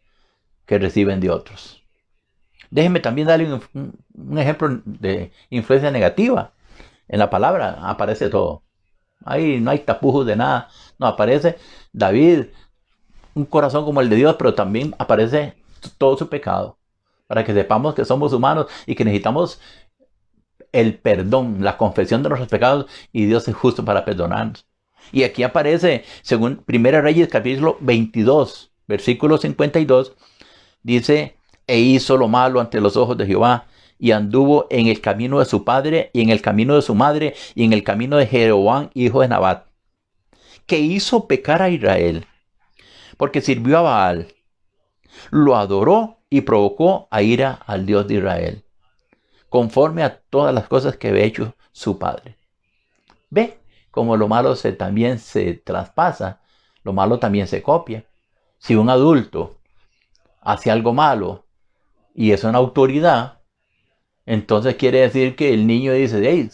que reciben de otros. Déjenme también darle un ejemplo de influencia negativa. En la palabra aparece todo. Ahí no hay tapujos de nada. No, aparece David, un corazón como el de Dios, pero también aparece todo su pecado. Para que sepamos que somos humanos y que necesitamos el perdón, la confesión de nuestros pecados, y Dios es justo para perdonarnos. Y aquí aparece, según 1 Reyes capítulo 22, versículo 52, dice, e hizo lo malo ante los ojos de Jehová, y anduvo en el camino de su padre, y en el camino de su madre, y en el camino de Jeroboam, hijo de Nabat, que hizo pecar a Israel, porque sirvió a Baal, lo adoró y provocó a ira al Dios de Israel, conforme a todas las cosas que había hecho su padre. Ve como lo malo también se traspasa, lo malo también se copia. Si un adulto hace algo malo y es una autoridad, entonces quiere decir que el niño dice, hey,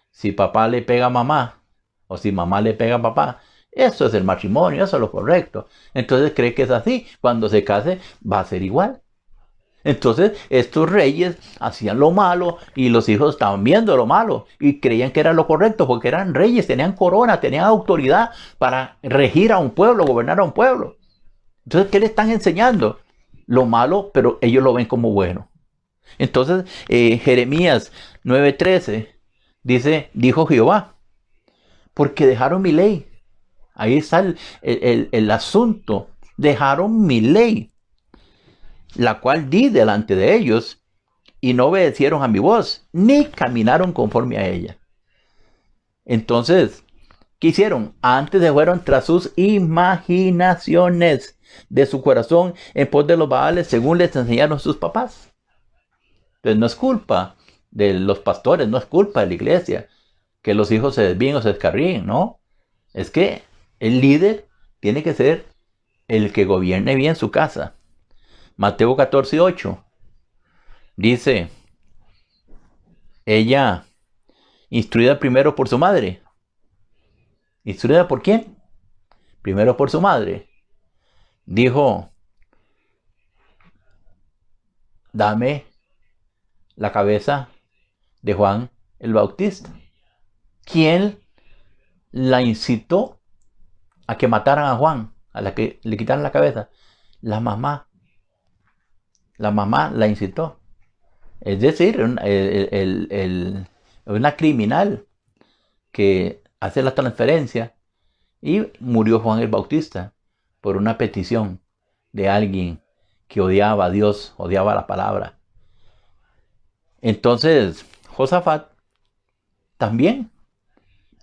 si papá le pega a mamá o si mamá le pega a papá, eso es el matrimonio, eso es lo correcto. Entonces cree que es así, cuando se case va a ser igual. Entonces estos reyes hacían lo malo y los hijos estaban viendo lo malo y creían que era lo correcto porque eran reyes, tenían corona, tenían autoridad para regir a un pueblo, gobernar a un pueblo. Entonces, ¿qué le están enseñando? Lo malo, pero ellos lo ven como bueno. Entonces, Jeremías 9:13 dice, dijo Jehová, porque dejaron mi ley. Ahí está el asunto. Dejaron mi ley, la cual di delante de ellos, y no obedecieron a mi voz, ni caminaron conforme a ella. Entonces, ¿qué hicieron? Antes se fueron tras sus imaginaciones de su corazón en pos de los Baales, según les enseñaron sus papás. Entonces no es culpa de los pastores, no es culpa de la iglesia que los hijos se desvíen o se descarríen, no. Es que el líder tiene que ser el que gobierne bien su casa. Mateo 14:8 dice, ella, instruida primero por su madre. ¿Instruida por quién? Primero por su madre. Dijo, dame la cabeza de Juan el Bautista. ¿Quién la incitó a que mataran a Juan, a la que le quitaran la cabeza? La mamá. La mamá la incitó. Es decir, una criminal que hace la transferencia y murió Juan el Bautista por una petición de alguien que odiaba a Dios, odiaba la palabra. Entonces, Josafat también,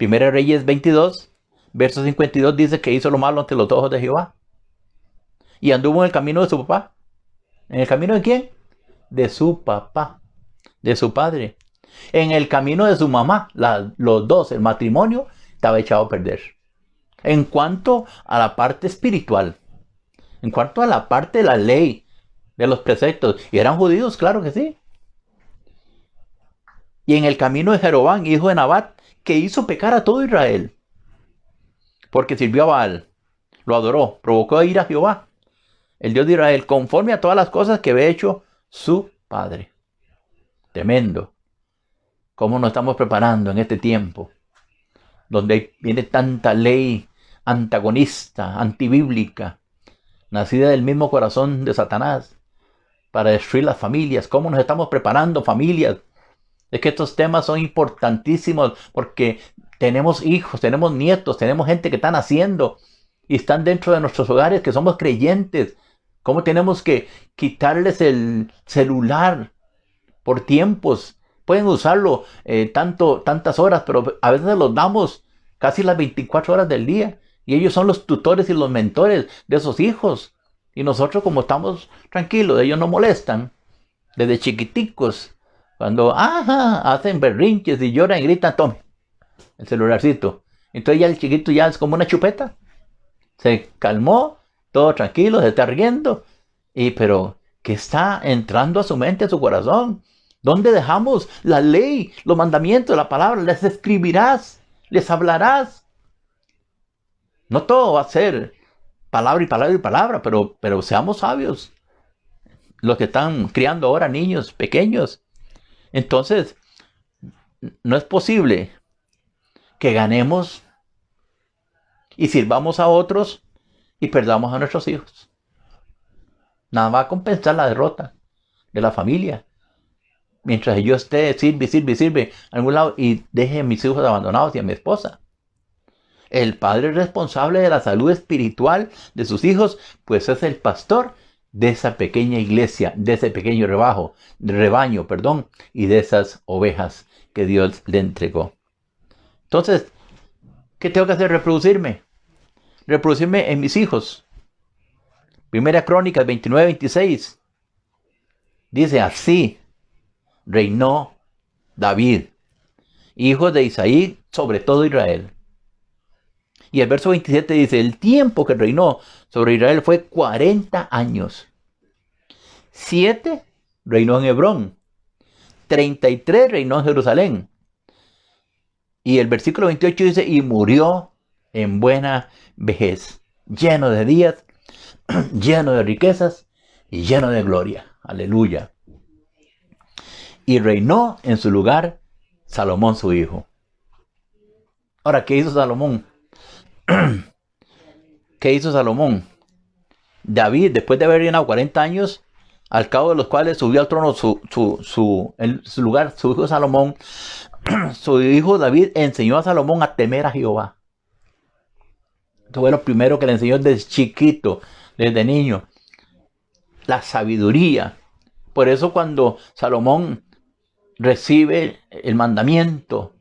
1 Reyes 22, verso 52 dice que hizo lo malo ante los ojos de Jehová y anduvo en el camino de su papá. ¿En el camino de quién? De su papá, de su padre. En el camino de su mamá, los dos, el matrimonio estaba echado a perder. En cuanto a la parte espiritual, en cuanto a la parte de la ley, de los preceptos, y eran judíos, claro que sí. Y en el camino de Jeroboam, hijo de Nabat, que hizo pecar a todo Israel, porque sirvió a Baal, lo adoró, provocó a ir a Jehová, el Dios de Israel, conforme a todas las cosas que había hecho su padre. Tremendo. ¿Cómo nos estamos preparando en este tiempo? Donde viene tanta ley antagonista, antibíblica, nacida del mismo corazón de Satanás, para destruir las familias. ¿Cómo nos estamos preparando, familias? Es que estos temas son importantísimos porque tenemos hijos, tenemos nietos, tenemos gente que está naciendo y están dentro de nuestros hogares que somos creyentes. ¿Cómo tenemos que quitarles el celular por tiempos? Pueden usarlo tantas horas, pero a veces los damos casi las 24 horas del día. Y ellos son los tutores y los mentores de esos hijos. Y nosotros, como estamos tranquilos, ellos no molestan. Desde chiquiticos, cuando hacen berrinches y lloran y gritan, tome el celularcito. Entonces ya el chiquito ya es como una chupeta. Se calmó, todo tranquilo, se está riendo. Pero, ¿qué está entrando a su mente, a su corazón? ¿Dónde dejamos la ley, los mandamientos, la palabra? Les escribirás, les hablarás. No todo va a ser palabra y palabra y palabra, pero seamos sabios. Los que están criando ahora niños pequeños. Entonces, no es posible que ganemos y sirvamos a otros y perdamos a nuestros hijos. Nada va a compensar la derrota de la familia. Mientras yo esté, sirve a algún lado y deje a mis hijos abandonados y a mi esposa. El padre responsable de la salud espiritual de sus hijos, pues es el pastor de esa pequeña iglesia, de ese pequeño rebaño, y de esas ovejas que Dios le entregó. Entonces, ¿qué tengo que hacer? Reproducirme en mis hijos. Primera Crónicas 29-26 dice: así reinó David, hijo de Isaí, sobre todo Israel. Y el verso 27 dice: el tiempo que reinó sobre Israel fue 40 años. 7 reinó en Hebrón. 33 reinó en Jerusalén. Y el versículo 28 dice: y murió en buena vejez, lleno de días, lleno de riquezas y lleno de gloria. Aleluya. Y reinó en su lugar Salomón su hijo. Ahora, ¿qué hizo Salomón? ¿Qué hizo Salomón? David, después de haber reinado 40 años, al cabo de los cuales subió al trono en su lugar su hijo Salomón, su hijo David enseñó a Salomón a temer a Jehová. Esto fue lo primero que le enseñó desde chiquito, desde niño. La sabiduría. Por eso cuando Salomón recibe el mandamiento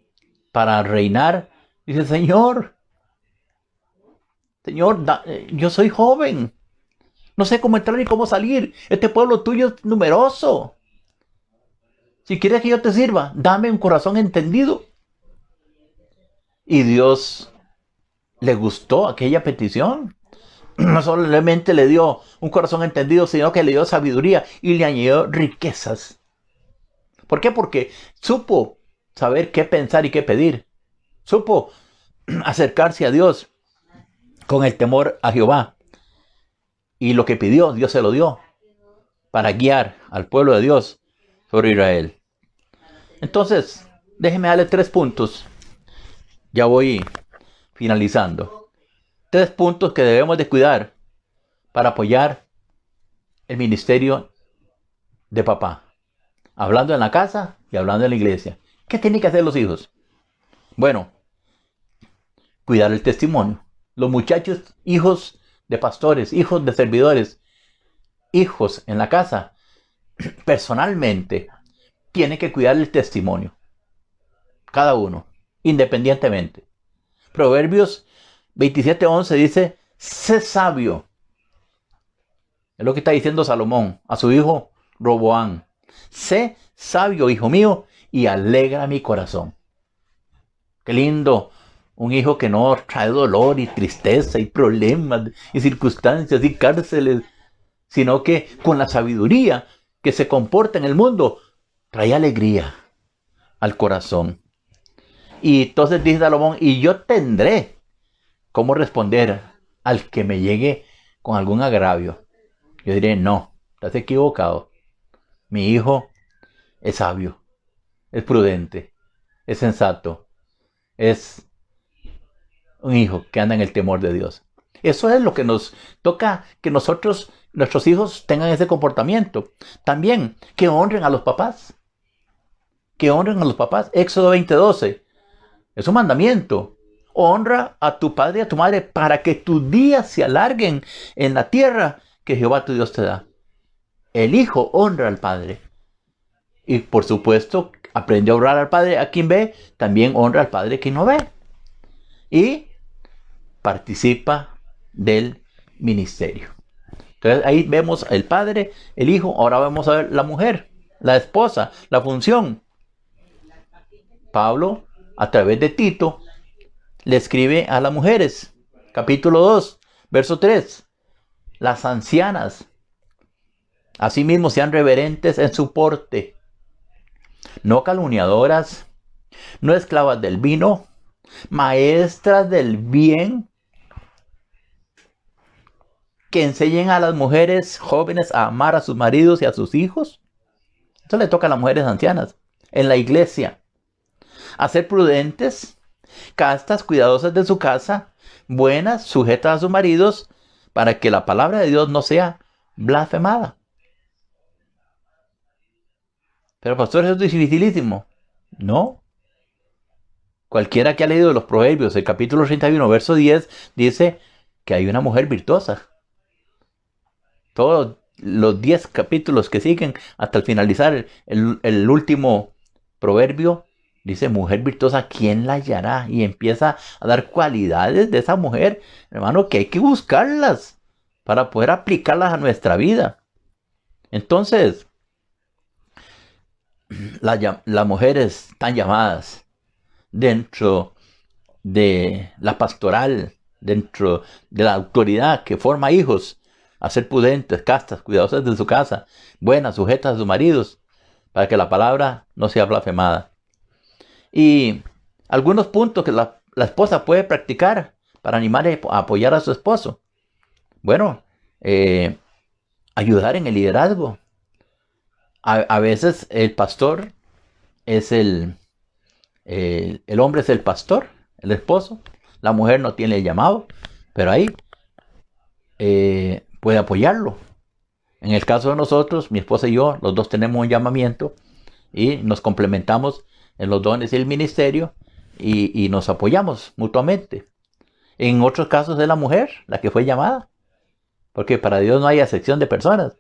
para reinar, dice: Señor, yo soy joven. No sé cómo entrar ni cómo salir. Este pueblo tuyo es numeroso. Si quieres que yo te sirva, dame un corazón entendido. Y Dios le gustó aquella petición. No solamente le dio un corazón entendido, sino que le dio sabiduría y le añadió riquezas. ¿Por qué? Porque supo saber qué pensar y qué pedir. Supo acercarse a Dios con el temor a Jehová. Y lo que pidió, Dios se lo dio para guiar al pueblo de Dios sobre Israel. Entonces, déjeme darle 3 puntos. Ya voy finalizando. 3 puntos que debemos de cuidar para apoyar el ministerio de papá. hablando en la casa y hablando en la iglesia. ¿Qué tienen que hacer los hijos? Bueno, cuidar el testimonio. Los muchachos, hijos de pastores, hijos de servidores, hijos en la casa, personalmente, tienen que cuidar el testimonio. Cada uno, independientemente. Proverbios 27:11 dice, sé sabio. Es lo que está diciendo Salomón a su hijo Roboam. Sé sabio, hijo mío, y alegra mi corazón. Qué lindo. Un hijo que no trae dolor y tristeza y problemas y circunstancias y cárceles, sino que con la sabiduría que se comporta en el mundo, trae alegría al corazón. Y entonces dice Salomón, y yo tendré cómo responder al que me llegue con algún agravio. Yo diré, no, estás equivocado. Mi hijo es sabio, es prudente, es sensato, es un hijo que anda en el temor de Dios. Eso es lo que nos toca, que nosotros, nuestros hijos tengan ese comportamiento. También que honren a los papás. Que honren a los papás. Éxodo 20:12. Es un mandamiento. Honra a tu padre y a tu madre para que tus días se alarguen en la tierra que Jehová tu Dios te da. El hijo honra al padre. Y por supuesto, aprende a honrar al padre a quien ve, también honra al padre quien no ve. Y participa del ministerio. Entonces ahí vemos el padre, el hijo, ahora vamos a ver la mujer, la esposa, la función. Pablo, a través de Tito, le escribe a las mujeres, capítulo 2, verso 3. Las ancianas, asimismo, sean reverentes en su porte, no calumniadoras, no esclavas del vino, maestras del bien, que enseñen a las mujeres jóvenes a amar a sus maridos y a sus hijos. Eso le toca a las mujeres ancianas. En la iglesia, a ser prudentes, castas, cuidadosas de su casa, buenas, sujetas a sus maridos, para que la palabra de Dios no sea blasfemada. Pero pastor, eso es dificilísimo. No. Cualquiera que ha leído los Proverbios, el capítulo 31, verso 10, dice que hay una mujer virtuosa. Todos los 10 capítulos que siguen hasta el finalizar el último proverbio, dice, mujer virtuosa, ¿quién la hallará? Y empieza a dar cualidades de esa mujer, hermano, que hay que buscarlas para poder aplicarlas a nuestra vida. Entonces, las mujeres están llamadas dentro de la pastoral, dentro de la autoridad que forma hijos, a ser prudentes, castas, cuidadosas de su casa, buenas, sujetas a sus maridos, para que la palabra no sea blasfemada. Y algunos puntos que la esposa puede practicar para animar a apoyar a su esposo. Bueno, ayudar en el liderazgo. A veces el pastor es el hombre es el pastor, el esposo. La mujer no tiene el llamado, pero ahí puede apoyarlo. En el caso de nosotros, mi esposa y yo, los dos tenemos un llamamiento y nos complementamos en los dones y el ministerio y nos apoyamos mutuamente. En otros casos es la mujer la que fue llamada, porque para Dios no hay acepción de personas.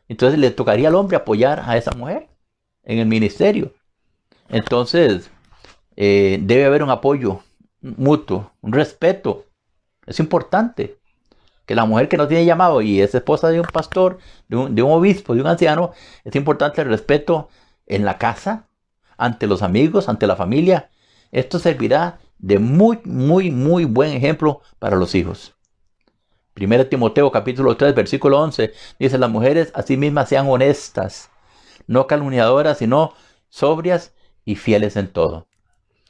Entonces le tocaría al hombre apoyar a esa mujer en el ministerio. Entonces debe haber un apoyo mutuo, un respeto. Es importante que la mujer que no tiene llamado y es esposa de un pastor, de un obispo, de un anciano, es importante el respeto en la casa, ante los amigos, ante la familia. Esto servirá de muy, muy, muy buen ejemplo para los hijos. 1 Timoteo capítulo 3, versículo 11, dice, las mujeres asimismas sean honestas, no calumniadoras, sino sobrias y fieles en todo.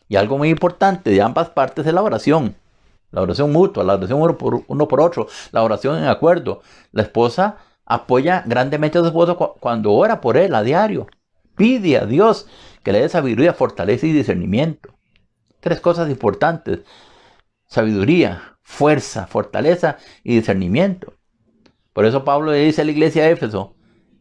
Y algo muy importante de ambas partes es la oración. La oración mutua, la oración uno por otro, la oración en acuerdo. La esposa apoya grandemente a su esposo cuando ora por él a diario. Pide a Dios que le dé sabiduría, fortaleza y discernimiento. 3 cosas importantes. Sabiduría, fuerza, fortaleza y discernimiento. Por eso Pablo le dice a la iglesia de Éfeso,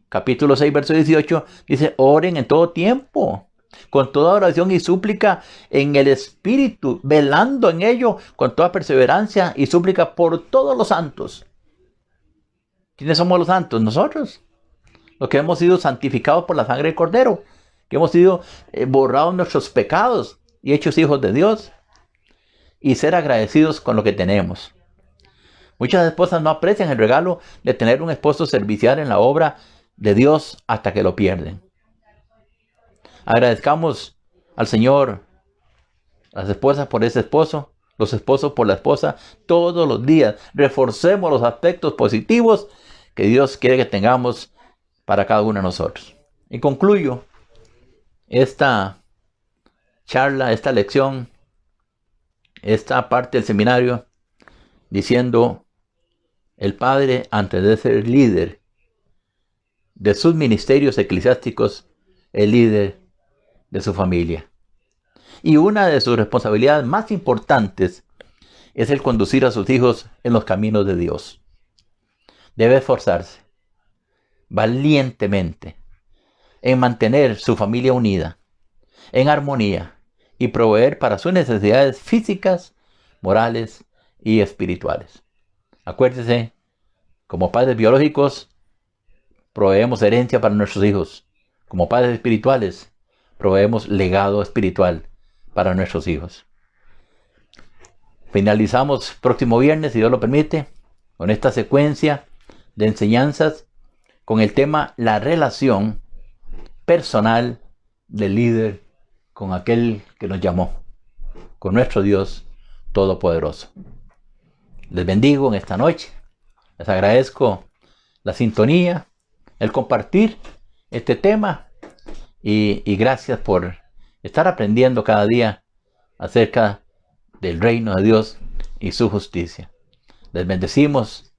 capítulo 6, verso 18, dice, oren en todo tiempo, con toda oración y súplica en el Espíritu, velando en ello con toda perseverancia y súplica por todos los santos. ¿Quiénes somos los santos? Nosotros, los que hemos sido santificados por la sangre del Cordero, que hemos sido borrados nuestros pecados y hechos hijos de Dios, y ser agradecidos con lo que tenemos. Muchas esposas no aprecian el regalo de tener un esposo servicial en la obra de Dios hasta que lo pierden. Agradezcamos al Señor, las esposas por ese esposo, los esposos por la esposa, todos los días. Reforcemos los aspectos positivos que Dios quiere que tengamos para cada uno de nosotros. Y concluyo esta charla, esta lección, esta parte del seminario, diciendo, el padre, antes de ser líder de sus ministerios eclesiásticos, es líder de su familia. Y una de sus responsabilidades más importantes es el conducir a sus hijos en los caminos de Dios. Debe esforzarse valientemente en mantener su familia unida, en armonía, y proveer para sus necesidades físicas, morales y espirituales. Acuérdese, como padres biológicos, proveemos herencia para nuestros hijos. Como padres espirituales, proveemos legado espiritual para nuestros hijos. Finalizamos próximo viernes, si Dios lo permite, con esta secuencia de enseñanzas con el tema la relación personal del líder con aquel que nos llamó, con nuestro Dios Todopoderoso. Les bendigo en esta noche. Les agradezco la sintonía, el compartir este tema y gracias por estar aprendiendo cada día acerca del reino de Dios y su justicia. Les bendecimos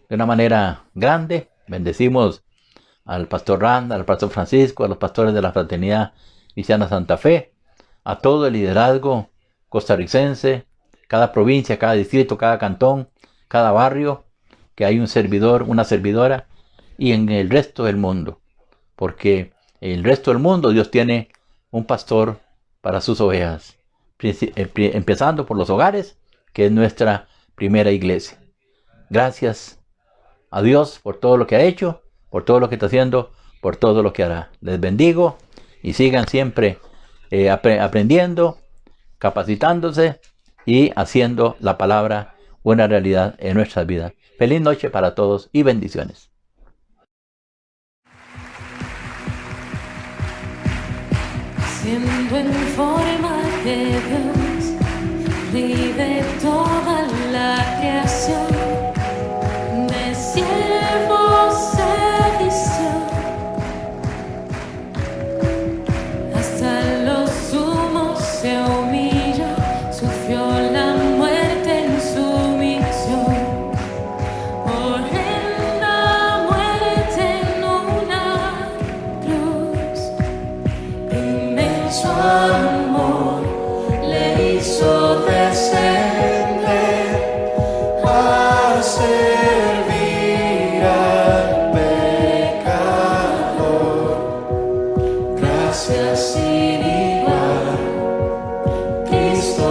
de una manera grande. Bendecimos al pastor Randa, al pastor Francisco, a los pastores de la Fraternidad Cristiana Santa Fe, a todo el liderazgo costarricense, cada provincia, cada distrito, cada cantón, cada barrio, que hay un servidor, una servidora, y en el resto del mundo, porque en el resto del mundo Dios tiene un pastor para sus ovejas, empezando por los hogares, que es nuestra primera iglesia. Gracias a Dios por todo lo que ha hecho, por todo lo que está haciendo, por todo lo que hará. Les bendigo y sigan siempre aprendiendo, capacitándose y haciendo la palabra una realidad en nuestras vidas. Feliz noche para todos y bendiciones. Siendo en forma de Dios, vive toda la creación, de siervo se vistió, hasta los sumos se humilló, sufrió la muerte en sumisión, horrenda muerte en una cruz, inmenso amor le hizo descender a servir al pecador. Gracias sin igual, Cristo